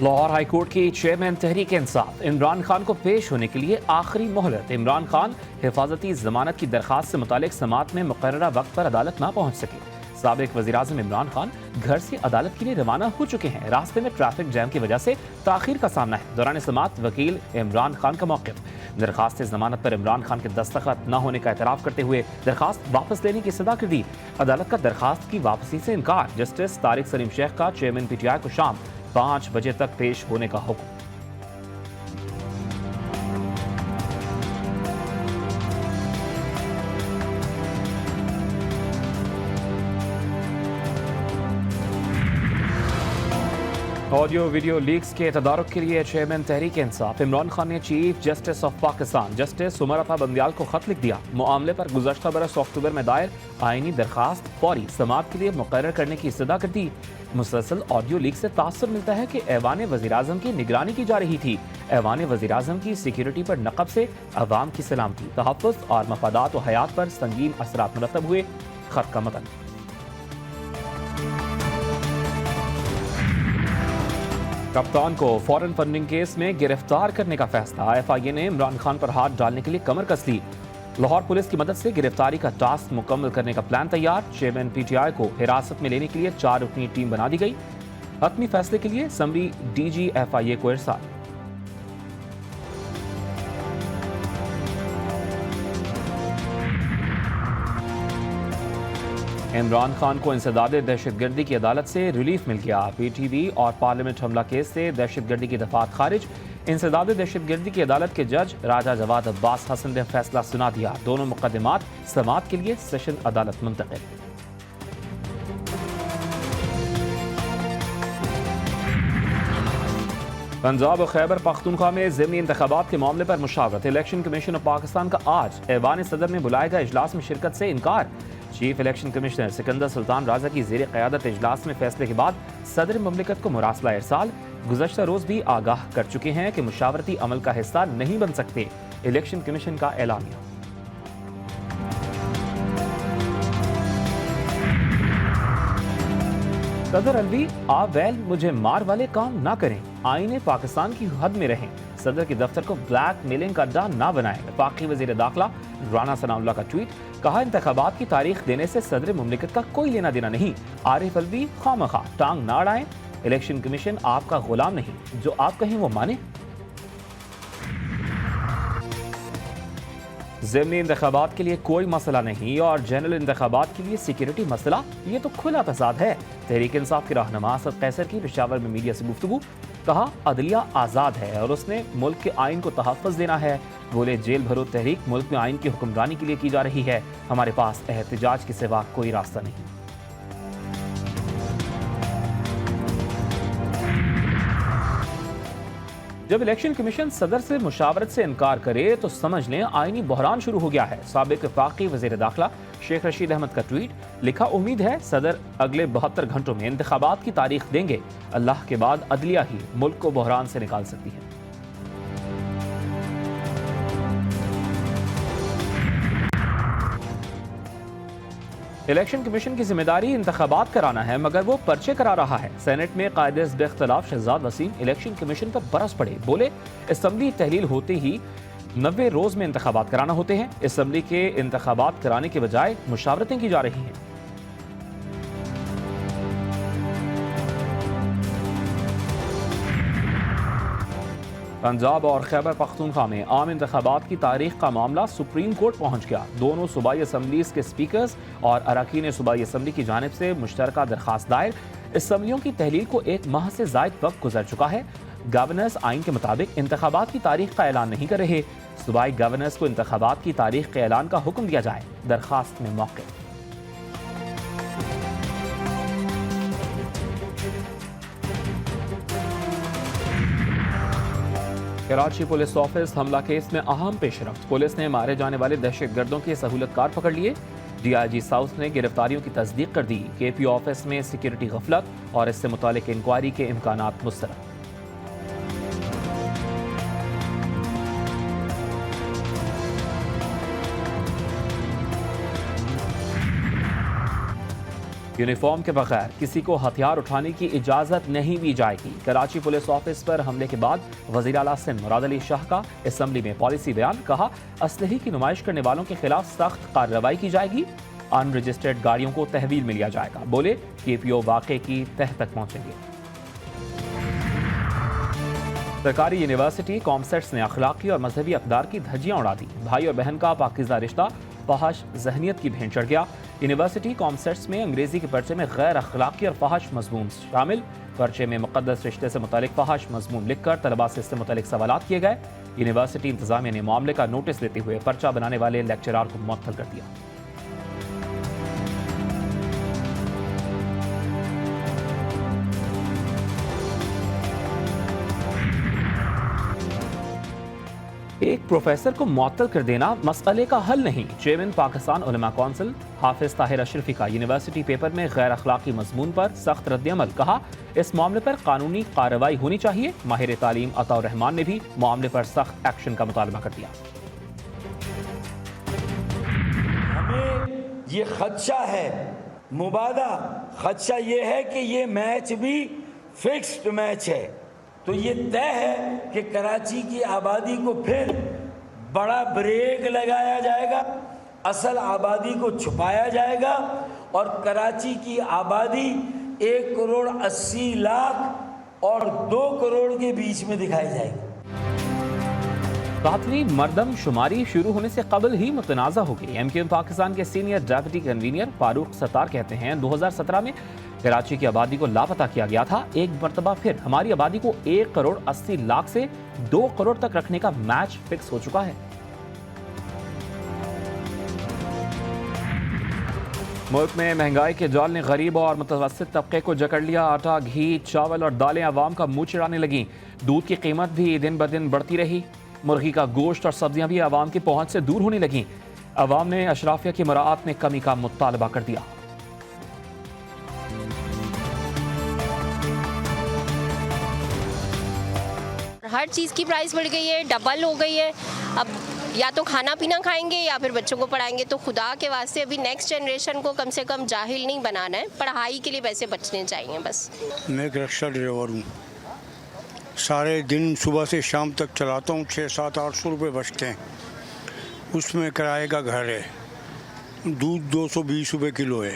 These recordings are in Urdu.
لاہور ہائی کورٹ کی چیئرمین تحریک انصاف عمران خان کو پیش ہونے کے لیے آخری مہلت۔ عمران خان حفاظتی ضمانت کی درخواست سے متعلق سماعت میں مقررہ وقت پر عدالت نہ پہنچ سکے۔ سابق وزیراعظم عمران خان گھر سے عدالت کے لیے روانہ ہو چکے ہیں۔ راستے میں ٹریفک جام کی وجہ سے تاخیر کا سامنا ہے۔ دوران سماعت وکیل عمران خان کا موقف، درخواست ضمانت پر عمران خان کے دستخط نہ ہونے کا اعتراف کرتے ہوئے درخواست واپس لینے کی صدا کر دی۔ عدالت کا درخواست کی واپسی سے انکار۔ جسٹس طارق سلیم شیخ کا چیئرمین پی ٹی آئی کو شام 5 بجے تک پیش ہونے کا حکم۔ آڈیو ویڈیو لیکس کے تدارک کے لیے چیئرمین تحریک انصاف عمران خان نے chief justice of Pakistan justice Umar Ata Bandial کو خط لکھ دیا۔ معاملے پر گزشتہ برس اکتوبر میں دائر آئینی درخواست فوری سماعت کے لیے مقرر کرنے کی استدعا کر دی۔ مسلسل آڈیو لیک سے تاثر ملتا ہے کہ ایوان وزیراعظم کی نگرانی کی جا رہی تھی۔ ایوان وزیراعظم کی سیکیورٹی پر نقب سے عوام کی سلامتی، تحفظ اور مفادات و حیات پر سنگین اثرات مرتب ہوئے۔ خط کا متن: کپتان کو فورن فنڈنگ کیس میں گرفتار کرنے کا فیصلہ۔ ایف آئی اے نے عمران خان پر ہاتھ ڈالنے کے لیے کمر کس لی۔ لاہور پولیس کی مدد سے گرفتاری کا ٹاسک مکمل کرنے کا پلان تیار۔ چیئرمین پی ٹی آئی کو حراست میں لینے کے لیے 4 رکنی ٹیم بنا دی گئی۔ حتمی فیصلے کے لیے اسمبلی ڈی جی ایف آئی اے کو ارسال۔ عمران خان کو انسداد دہشت گردی کی عدالت سے ریلیف مل گیا۔ پی ٹی وی اور پارلیمنٹ حملہ کیس سے دہشت گردی کی دفعات خارج۔ انسداد دہشت گردی کی عدالت کے جج راجہ جواد عباس حسن نے فیصلہ سنا دیا۔ دونوں مقدمات سماعت کے لیے سیشن عدالت منتقل۔ پنجاب اور خیبر پختونخوا میں ضمنی انتخابات کے معاملے پر مشاورت۔ الیکشن کمیشن آف پاکستان کا آج ایوان صدر میں بلائے گئے اجلاس میں شرکت سے انکار۔ چیف الیکشن کمشنر سکندر سلطان رازہ کی زیر قیادت اجلاس میں فیصلے کے بعد صدر مملکت کو مراسلہ ارسال۔ گزشتہ روز بھی آگاہ کر چکے ہیں کہ مشاورتی عمل کا حصہ نہیں بن سکتے۔ الیکشن کمیشن کا اعلامیہ۔ صدر الوی آپ ویل مجھے مار والے کام نہ کریں، آئین پاکستان کی حد میں رہیں، صدر کے دفتر کو بلیک میلنگ کا اڈا نہ بنائیں۔ وفاقی وزیر داخلہ رانا ثناء اللہ کا ٹویٹ، کہا انتخابات کی تاریخ دینے سے صدر مملکت کا کوئی لینا دینا نہیں۔ عارف الوی خواہ ٹانگ نہ اڑائیں، الیکشن کمیشن آپ کا غلام نہیں، جو آپ کہیں وہ مانے۔ ضمنی انتخابات کے لیے کوئی مسئلہ نہیں اور جنرل انتخابات کے لیے سیکیورٹی مسئلہ، یہ تو کھلا تضاد ہے۔ تحریک انصاف کے رہنما اسد قیصر کی پشاور میں میڈیا سے گفتگو، کہا عدلیہ آزاد ہے اور اس نے ملک کے آئین کو تحفظ دینا ہے۔ بولے جیل بھرو تحریک ملک میں آئین کی حکمرانی کے لیے کی جا رہی ہے، ہمارے پاس احتجاج کے سوا کوئی راستہ نہیں۔ جب الیکشن کمیشن صدر سے مشاورت سے انکار کرے تو سمجھ لیں آئینی بحران شروع ہو گیا ہے۔ سابق وفاقی وزیر داخلہ شیخ رشید احمد کا ٹویٹ، لکھا امید ہے صدر اگلے 72 گھنٹوں میں انتخابات کی تاریخ دیں گے، اللہ کے بعد عدلیہ ہی ملک کو بحران سے نکال سکتی ہے۔ الیکشن کمیشن کی ذمہ داری انتخابات کرانا ہے مگر وہ پرچے کرا رہا ہے۔ سینٹ میں قائد حزب اختلاف شہزاد وسیم الیکشن کمیشن پر برس پڑے، بولے اسمبلی تحلیل ہوتے ہی 90 روز میں انتخابات کرانا ہوتے ہیں، اسمبلی کے انتخابات کرانے کے بجائے مشاورتیں کی جا رہی ہیں۔ پنجاب اور خیبر پختونخوا میں عام انتخابات کی تاریخ کا معاملہ سپریم کورٹ پہنچ گیا۔ دونوں صوبائی اسمبلیز کے سپیکرز اور اراکین صوبائی اسمبلی کی جانب سے مشترکہ درخواست دائر۔ اسمبلیوں کی تحلیل کو 1 ماہ سے زائد وقت گزر چکا ہے۔ گورنرز آئین کے مطابق انتخابات کی تاریخ کا اعلان نہیں کر رہے۔ صوبائی گورنرز کو انتخابات کی تاریخ کے اعلان کا حکم دیا جائے، درخواست میں موقع۔ کراچی پولیس آفس حملہ کیس میں اہم پیش رفت، پولیس نے مارے جانے والے دہشت گردوں کے سہولت کار پکڑ لیے۔ ڈی آئی جی ساؤتھ نے گرفتاریوں کی تصدیق کر دی۔ کے پی آفس میں سیکیورٹی غفلت اور اس سے متعلق انکوائری کے امکانات مسترد۔ یونیفارم کے بغیر کسی کو ہتھیار اٹھانے کی اجازت نہیں دی جائے گی۔ کراچی پولیس آفس پر حملے کے بعد وزیر اعلیٰ سندھ مراد علی شاہ کا اسمبلی میں پالیسی بیان، کہا اسلحے کی نمائش کرنے والوں کے خلاف سخت کارروائی کی جائے گی، ان رجسٹرڈ گاڑیوں کو تحویل میں لیا جائے گا۔ بولے کہ پی او واقعے کی تہہ تک پہنچیں گے۔ سرکاری یونیورسٹی کامسیٹس نے اخلاقی اور مذہبی اقدار کی دھجیاں اڑا دی۔ بھائی اور بہن کا پاکیزہ رشتہ فحش ذہنیت کی بھینٹ چڑھ گیا۔ یونیورسٹی کامسیٹس میں انگریزی کے پرچے میں غیر اخلاقی اور فحش مضمون شامل۔ پرچے میں مقدس رشتے سے متعلق فحش مضمون لکھ کر طلباء سے اس سے متعلق سوالات کیے گئے۔ یونیورسٹی انتظامیہ نے معاملے کا نوٹس لیتے ہوئے پرچہ بنانے والے لیکچرار کو معطل کر دیا۔ ایک پروفیسر کو معطل کر دینا مسئلے کا حل نہیں۔ چیئرمین پاکستان علماء کونسل حافظ طاہر اشرفی کا یونیورسٹی پیپر میں غیر اخلاقی مضمون پر سخت رد عمل، کہا اس معاملے پر قانونی کارروائی ہونی چاہیے۔ ماہر تعلیم عطاء الرحمان نے بھی معاملے پر سخت ایکشن کا مطالبہ کر دیا۔ ہمیں یہ خدشہ ہے، مبادہ خدشہ یہ ہے کہ یہ میچ بھی فکسڈ میچ ہے، تو یہ طے ہے کہ کراچی کی آبادی کو پھر بڑا بریک لگایا جائے گا، اصل آبادی کو چھپایا جائے گا، اور کراچی کی آبادی 1,80,00,000 اور 2 کروڑ کے بیچ میں دکھائی جائے گی۔ 7ویں مردم شماری شروع ہونے سے قبل ہی متنازع ہو گئی۔ MQM پاکستان کے senior deputy convener Farooq Sattar کہتے ہیں 2017 میں کراچی کی آبادی کو لاپتہ کیا گیا تھا۔ ایک مرتبہ پھر ہماری آبادی کو 1,80,00,000 سے 2 کروڑ تک رکھنے کا میچ فکس ہو چکا ہے۔ ملک میں مہنگائی کے جال نے غریب اور متوسط طبقے کو جکڑ لیا۔ آٹا، گھی، چاول اور دالیں عوام کا منہ چڑھانے لگیں۔ دودھ کی قیمت بھی دن بدن بڑھتی رہی۔ مرغی کا گوشت اور سبزیاں بھی عوام کی پہنچ سے دور ہونے لگیں۔ عوام نے اشرافیہ کی مراعات میں کمی کا مطالبہ کر دیا۔ ہر چیز کی پرائس بڑھ گئی ہے، ڈبل ہو گئی ہے۔ اب یا تو کھانا پینا کھائیں گے یا پھر بچوں کو پڑھائیں گے، تو خدا کے واسطے ابھی نیکسٹ جنریشن کو کم سے کم جاہل نہیں بنانا ہے، پڑھائی کے لیے پیسے بچنے چاہیے بس۔ میں ایک رکشہ ڈرائیور ہوں، سارے دن صبح سے شام تک چلاتا ہوں، 600-800 روپے بچتے ہیں، اس میں کرائے کا گھر ہے، دودھ 220 روپے کلو ہے،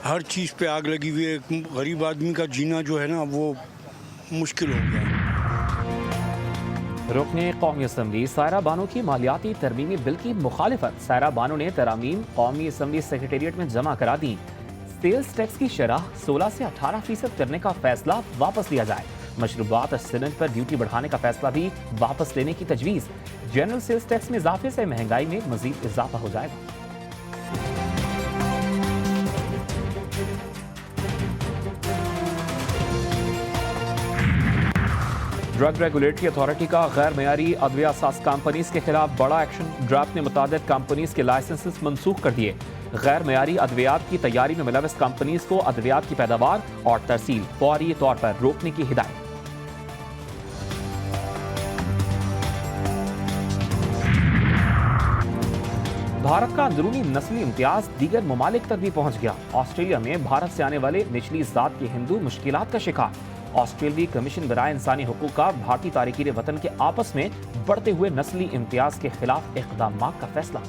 ہر چیز پہ آگ لگی ہوئی ہے۔ غریب آدمی کا جینا جو ہے نا وہ مشکل ہو گیا ہے۔ رکن قومی اسمبلی سائرہ بانو کی مالیاتی ترمیمی بل کی مخالفت۔ سائرہ بانو نے ترامیم قومی اسمبلی سیکریٹریٹ میں جمع کرا دی۔ سیلز ٹیکس کی شرح 16 سے 18% کرنے کا فیصلہ واپس لیا جائے۔ مشروبات اور سیلنٹ پر ڈیوٹی بڑھانے کا فیصلہ بھی واپس لینے کی تجویز۔ جنرل سیلز ٹیکس میں اضافے سے مہنگائی میں مزید اضافہ ہو جائے گا۔ ڈرگ ریگولیٹری اتھارٹی کا غیر معیاری ادویہ ساز کمپنیز کے خلاف بڑا ایکشن۔ ڈراپ نے متعدد کمپنیز کے لائسنسز منسوخ کر دیے۔ غیر معیاری ادویات کی تیاری میں ملوث کمپنیز کو ادویات کی پیداوار اور ترسیل فوری طور پر روکنے کی ہدایت۔ بھارت کا اندرونی نسلی امتیاز دیگر ممالک تک بھی پہنچ گیا۔ آسٹریلیا میں بھارت سے آنے والے نچلی ذات کے ہندو مشکلات کا شکار۔ آسٹریلوی کمیشن برائے انسانی حقوق کا بھارتی تارکین وطن کے آپس میں بڑھتے ہوئے نسلی امتیاز کے خلاف اقدامات کا فیصلہ۔